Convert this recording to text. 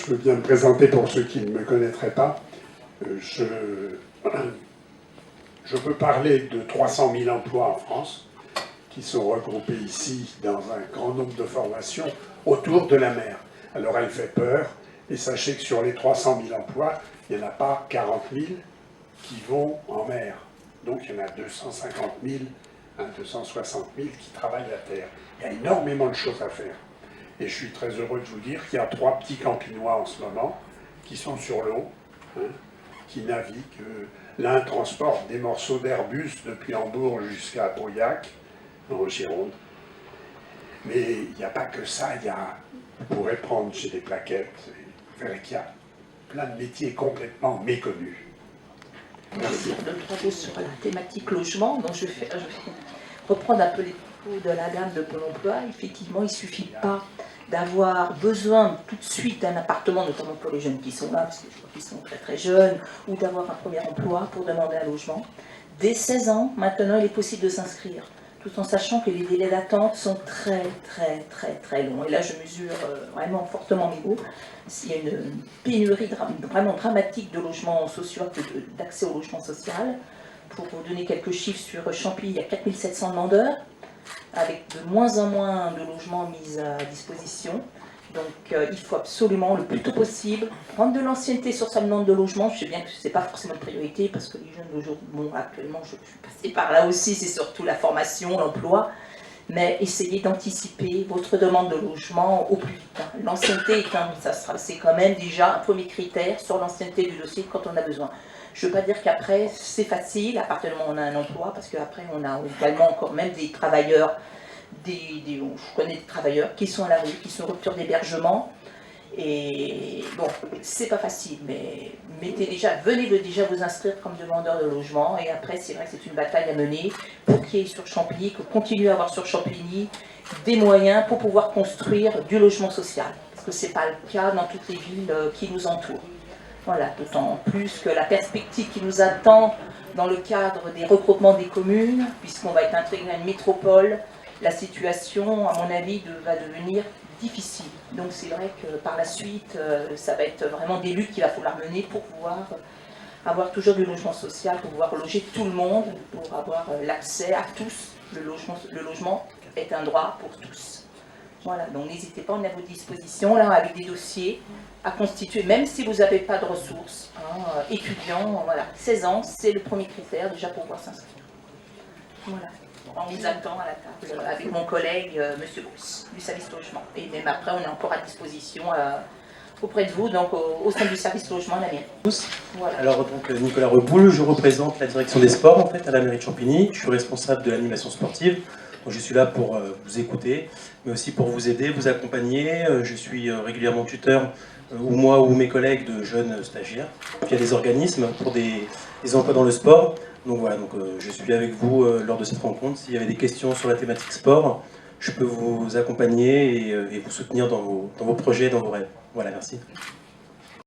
Je veux bien me présenter pour ceux qui ne me connaîtraient pas. Je veux parler de 300 000 emplois en France qui sont regroupés ici dans un grand nombre de formations autour de la mer. Alors elle fait peur, et sachez que sur les 300 000 emplois, il n'y en a pas 40 000 qui vont en mer. Donc il y en a 250 000, 260 000 qui travaillent la terre. Il y a énormément de choses à faire. Et je suis très heureux de vous dire qu'il y a 3 petits campinois en ce moment qui sont sur l'eau, qui naviguent. L'un transporte des morceaux d'Airbus depuis Hambourg jusqu'à Pauillac, en Gironde. Mais il n'y a pas que ça, vous pourrez prendre chez des plaquettes, vous verrez qu'il y a plein de métiers complètement méconnus. Merci. Deux, trois mots sur la thématique logement. Donc je vais reprendre un peu les propos de la dame de Pôle emploi. Effectivement, il ne suffit pas d'avoir besoin tout de suite d'un appartement, notamment pour les jeunes qui sont là, parce que je crois qu'ils sont très très jeunes, ou d'avoir un premier emploi pour demander un logement. Dès 16 ans, maintenant, il est possible de s'inscrire, tout en sachant que les délais d'attente sont très très très très longs. Et là, je mesure vraiment fortement mes mots. Il y a une pénurie vraiment dramatique de logements sociaux, d'accès au logement social. Pour vous donner quelques chiffres, sur Champy, il y a 4700 demandeurs, avec de moins en moins de logements mis à disposition. Donc il faut absolument, le plus tôt possible, prendre de l'ancienneté sur sa demande de logement. Je sais bien que ce n'est pas forcément une priorité, parce que les jeunes d'aujourd'hui, bon, actuellement, je suis passée par là aussi, c'est surtout la formation, l'emploi. Mais essayez d'anticiper votre demande de logement au plus vite. L'ancienneté, c'est quand même déjà un premier critère sur l'ancienneté du dossier quand on a besoin. Je ne veux pas dire qu'après, c'est facile, à partir du moment où on a un emploi, parce qu'après, on a également encore même des travailleurs, je connais des travailleurs qui sont à la rue, qui sont en rupture d'hébergement. Et bon, c'est pas facile, mais venez déjà vous inscrire comme demandeur de logement. Et après, c'est vrai que c'est une bataille à mener pour qu'il y ait sur Champigny, que continue à avoir sur Champigny des moyens pour pouvoir construire du logement social. Parce que ce n'est pas le cas dans toutes les villes qui nous entourent. Voilà, d'autant plus que la perspective qui nous attend dans le cadre des regroupements des communes, puisqu'on va être intégré à une métropole, la situation, à mon avis, va devenir difficile. Donc c'est vrai que par la suite, ça va être vraiment des luttes qu'il va falloir mener pour pouvoir avoir toujours du logement social, pour pouvoir loger tout le monde, pour avoir l'accès à tous. Le logement est un droit pour tous. Voilà, donc n'hésitez pas, on est à votre disposition là avec des dossiers à constituer, même si vous n'avez pas de ressources. Étudiants, voilà, 16 ans, c'est le premier critère déjà pour pouvoir s'inscrire. Voilà. On les attend à la table avec mon collègue Monsieur Brousse du service logement. Et même après, on est encore à disposition auprès de vous, donc au sein du service logement à la mairie. Voilà. Alors donc Nicolas Reboul, je représente la direction des sports en fait à la mairie de Champigny. Je suis responsable de l'animation sportive. Donc, je suis là pour vous écouter, mais aussi pour vous aider, vous accompagner. Je suis régulièrement tuteur, ou moi ou mes collègues, de jeunes stagiaires via des organismes pour des emplois dans le sport. Donc voilà, je suis avec vous lors de cette rencontre. S'il y avait des questions sur la thématique sport, je peux vous accompagner et vous soutenir dans vos projets, dans vos rêves. Voilà, merci.